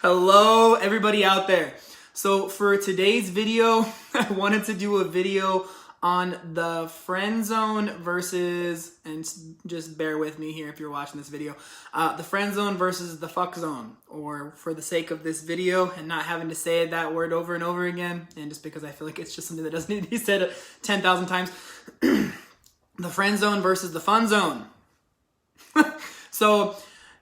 Hello, everybody out there. So for today's video, I wanted to do a video on the friend zone versus, and just bear with me here if you're watching this video, the friend zone versus the fuck zone, or for the sake of this video and not having to say that word over and over again, and just because I feel like it's just something that doesn't need to be said 10,000 times, the friend zone versus the fun zone. So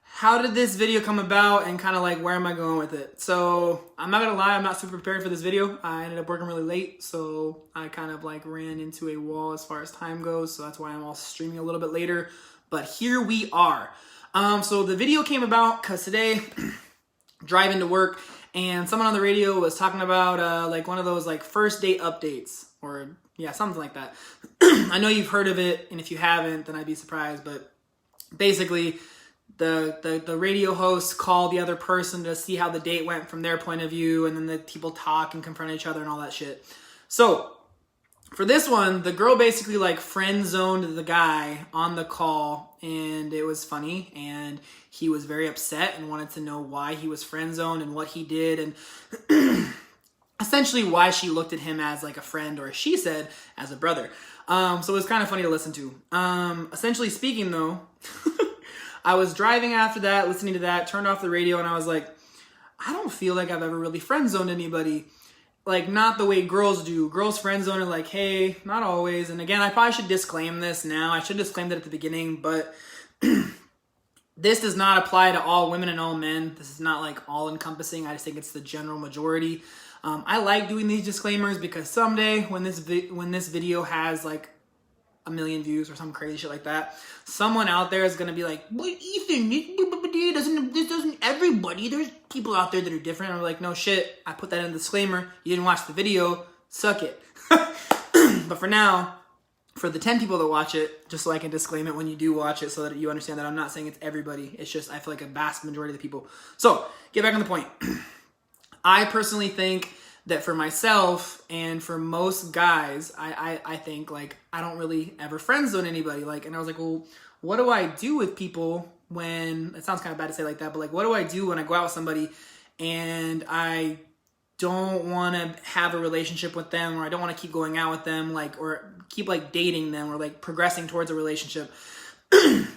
how did this video come about and kind of like where am I going with it? So I'm not gonna lie, I'm not super prepared for this video. I ended up working really late, so I kind of like ran into a wall as far as time goes, so that's why I'm also streaming a little bit later, but here we are. So the video came about because today, driving to work, and someone on the radio was talking about like one of those like first date updates, or yeah, something like that. I know you've heard of it, and if you haven't, then I'd be surprised, but basically, the radio host called the other person to see how the date went from their point of view, and then the people talk and confront each other and all that shit. So for this one, the girl basically like friend zoned the guy on the call, and it was funny, and he was very upset and wanted to know why he was friend zoned and what he did, and essentially why she looked at him as like a friend, or as she said, as a brother. So it was kind of funny to listen to. Essentially speaking though, I was driving after that, listening to that, turned off the radio, and I was like, I don't feel like I've ever really friend zoned anybody. Like, not the way girls do. Girls friend zone are like, hey, not always. And again, I probably should disclaim this now. I should have disclaimed it at the beginning, but this does not apply to all women and all men. This is not like all encompassing. I just think it's the general majority. I like doing these disclaimers because someday when this video has like 1 million views or some crazy shit like that, someone out there is gonna be like, "But Ethan, this doesn't everybody. There's people out there that are different." And I'm like, no shit. I put that in the disclaimer. You didn't watch the video. Suck it. But for now, for the 10 people that watch it, just so I can disclaim it when you do watch it, so that you understand that I'm not saying it's everybody. It's just I feel like a vast majority of the people. So get back on the point. I personally think that for myself and for most guys, I think like I don't really ever friend zone anybody. Like, and I was like, well, what do I do with people when, it sounds kind of bad to say like that, but like, what do I do when I go out with somebody and I don't want to have a relationship with them, or I don't want to keep going out with them, like, or keep like dating them, or like progressing towards a relationship. And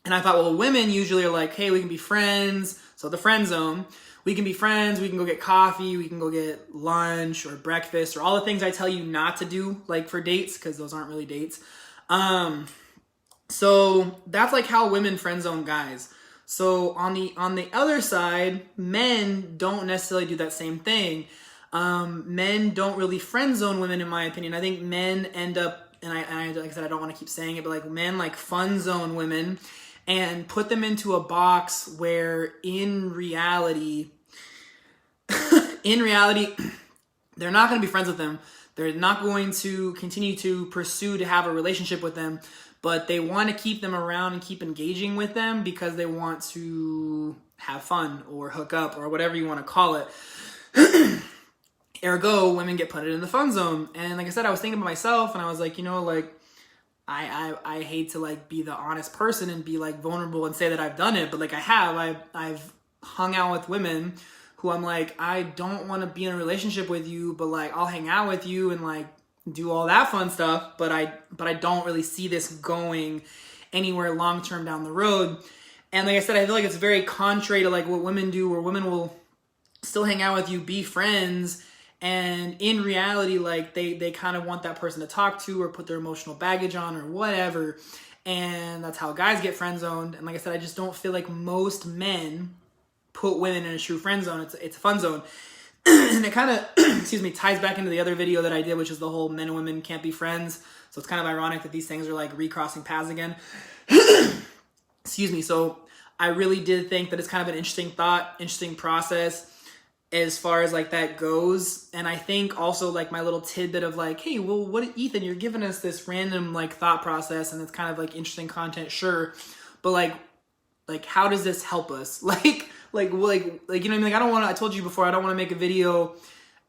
I thought, well, women usually are like, hey, we can be friends. So the friend zone. We can be friends, we can go get coffee, we can go get lunch or breakfast, or all the things I tell you not to do, like for dates, because those aren't really dates. So that's like how women friend zone guys. So on the other side, men don't necessarily do that same thing. Men don't really friend zone women, in my opinion. I think men end up, and I like I said, I don't want to keep saying it, but like men like fun zone women and put them into a box where in reality, they're not going to be friends with them. They're not going to continue to pursue to have a relationship with them, but they want to keep them around and keep engaging with them because they want to have fun or hook up or whatever you want to call it. Ergo, women get put in the fun zone. And like I said, I was thinking about myself, and I was like, you know, like, I hate to like be the honest person and be like vulnerable and say that I've done it, but like I've hung out with women who I'm like, I don't want to be in a relationship with you, but like I'll hang out with you and like do all that fun stuff, but I don't really see this going anywhere long term down the road. And like I said, I feel like it's very contrary to like what women do, where women will still hang out with you, be friends, and in reality, like they kind of want that person to talk to or put their emotional baggage on or whatever. And that's how guys get friend zoned. And like I said, I just don't feel like most men put women in a true friend zone. It's a fun zone. And it kind of, excuse me, ties back into the other video that I did, which is the whole men and women can't be friends. So it's kind of ironic that these things are like recrossing paths again. Excuse me. So I really did think that it's kind of an interesting thought, interesting process as far as like that goes. And I think also like my little tidbit of like, hey, well, what, Ethan, you're giving us this random like thought process, and it's kind of like interesting content, sure, but like how does this help us? Like you know what I mean? Like I told you before, I don't want to make a video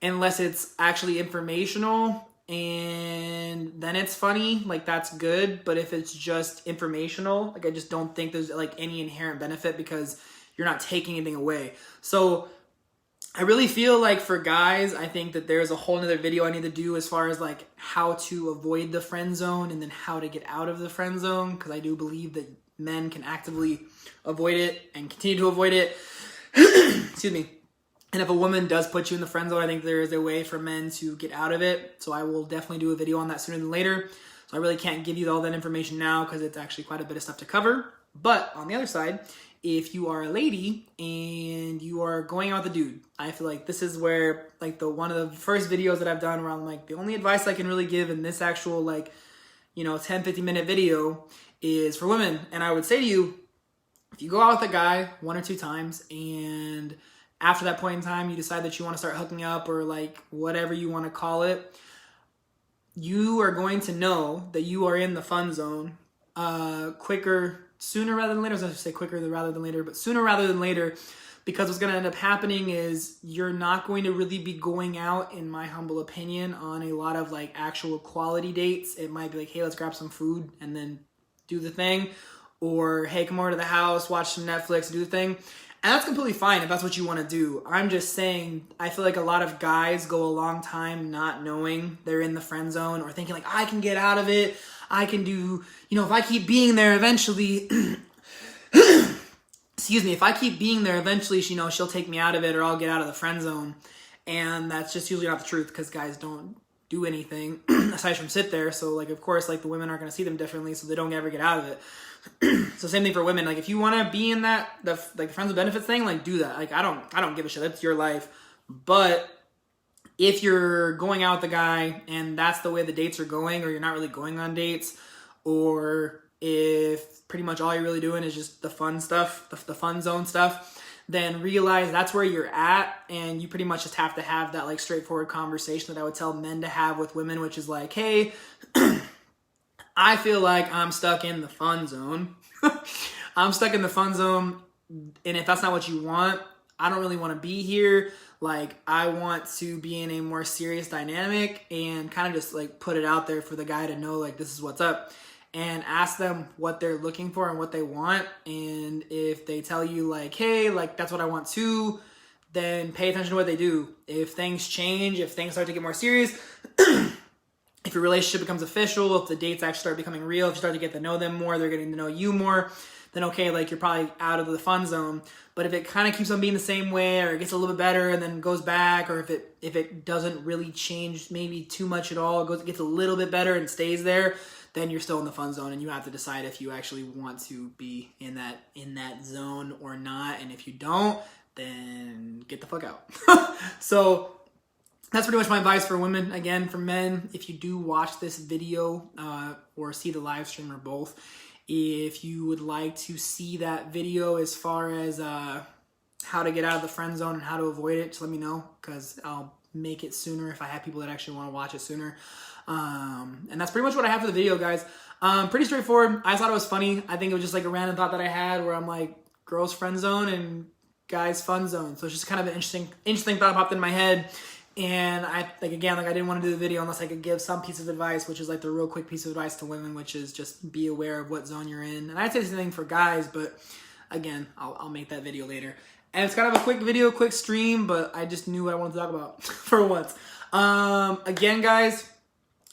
unless it's actually informational, and then it's funny, like that's good. But if it's just informational, like I just don't think there's like any inherent benefit because you're not taking anything away. So I really feel like for guys, I think that there's a whole nother video I need to do as far as like how to avoid the friend zone and then how to get out of the friend zone, because I do believe that men can actively avoid it and continue to avoid it. Excuse me. And if a woman does put you in the friend zone, I think there is a way for men to get out of it. So I will definitely do a video on that sooner than later. So I really can't give you all that information now because it's actually quite a bit of stuff to cover. But on the other side, if you are a lady and you are going out with a dude, I feel like this is where like one of the first videos that I've done where I'm like, the only advice I can really give in this actual like, 10, 15 minute video is for women. And I would say to you, if you go out with a guy 1 or 2 times and after that point in time, you decide that you want to start hooking up or like whatever you want to call it, you are going to know that you are in the fun zone sooner rather than later. I was going to say quicker rather than later, but sooner rather than later, because what's going to end up happening is you're not going to really be going out, in my humble opinion, on a lot of like actual quality dates. It might be like, hey, let's grab some food and then do the thing. Or, hey, come over to the house, watch some Netflix, do the thing. And that's completely fine if that's what you want to do. I'm just saying, I feel like a lot of guys go a long time not knowing they're in the friend zone or thinking like, I can get out of it. I can do, if I keep being there eventually, excuse me, if I keep being there eventually, she'll take me out of it or I'll get out of the friend zone. And that's just usually not the truth because guys don't do anything aside from sit there. So like, of course, like the women aren't going to see them differently, so they don't ever get out of it. So same thing for women. Like if you want to be in that, the friends with benefits thing, like do that. Like I don't give a shit. That's your life. But if you're going out with a guy and that's the way the dates are going, or you're not really going on dates, or if pretty much all you're really doing is just the fun stuff, the fun zone stuff, then realize that's where you're at, and you pretty much just have to have that like straightforward conversation that I would tell men to have with women, which is like, hey, I feel like I'm stuck in the fun zone. I'm stuck in the fun zone, and if that's not what you want, I don't really want to be here. Like, I want to be in a more serious dynamic, and kind of just like put it out there for the guy to know, like, this is what's up, and ask them what they're looking for and what they want. And if they tell you like, hey, like that's what I want too, then pay attention to what they do. If things change, if things start to get more serious, if your relationship becomes official, if the dates actually start becoming real, if you start to get to know them more, they're getting to know you more, then okay, like you're probably out of the fun zone. But if it kind of keeps on being the same way, or it gets a little bit better and then goes back, or if it doesn't really change maybe too much at all, it gets a little bit better and stays there, then you're still in the fun zone, and you have to decide if you actually want to be in that zone or not. And if you don't, then get the fuck out. So that's pretty much my advice for women. Again, for men, if you do watch this video or see the live stream or both, if you would like to see that video as far as how to get out of the friend zone and how to avoid it, just let me know, because I'll make it sooner if I have people that actually want to watch it sooner. And that's pretty much what I have for the video, guys. Pretty straightforward. I thought it was funny. I think it was just like a random thought that I had where I'm like, girls friend zone and guys fun zone. So it's just kind of an interesting thought popped in my head. And I didn't want to do the video unless I could give some piece of advice, which is like the real quick piece of advice to women, which is just be aware of what zone you're in. And I'd say the same thing for guys, but again, I'll make that video later. And it's kind of a quick video, quick stream, but I just knew what I wanted to talk about for once. Again, guys,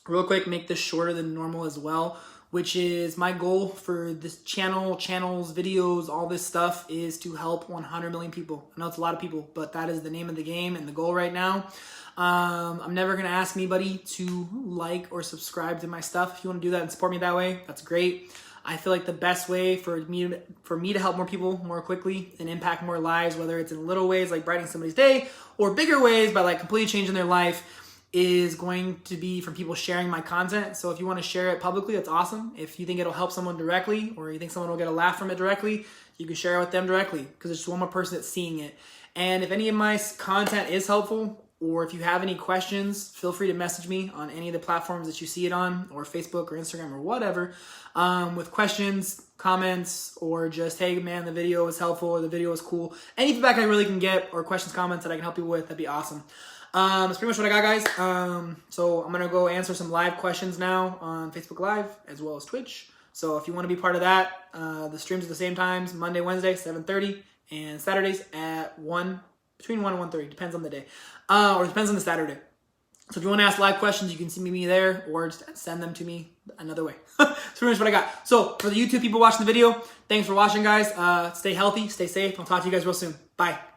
real quick, make this shorter than normal as well, which is my goal for this channels, videos, all this stuff is to help 100 million people. I know it's a lot of people, but that is the name of the game and the goal right now. I'm never going to ask anybody to like or subscribe to my stuff. If you want to do that and support me that way, that's great. I feel like the best way for me to help more people more quickly and impact more lives, whether it's in little ways like brightening somebody's day or bigger ways by like completely changing their life, is going to be from people sharing my content. So if you want to share it publicly, that's awesome. If you think it'll help someone directly, or you think someone will get a laugh from it directly, you can share it with them directly, because it's just one more person that's seeing it. And if any of my content is helpful, or if you have any questions, feel free to message me on any of the platforms that you see it on, or Facebook or Instagram or whatever, with questions, comments, or just, hey man, the video was helpful, or the video was cool. Any feedback I really can get, or questions, comments that I can help you with, that'd be awesome. That's pretty much what I got, guys. So I'm going to go answer some live questions now on Facebook Live as well as Twitch. So if you want to be part of that, the streams at the same times, Monday, Wednesday, 7:30, and Saturdays at 1 between 1 and 1:30, depends on the day, or depends on the Saturday. So if you want to ask live questions, you can see me there or just send them to me another way. That's pretty much what I got. So for the YouTube people watching the video, thanks for watching, guys. Stay healthy, stay safe. I'll talk to you guys real soon. Bye.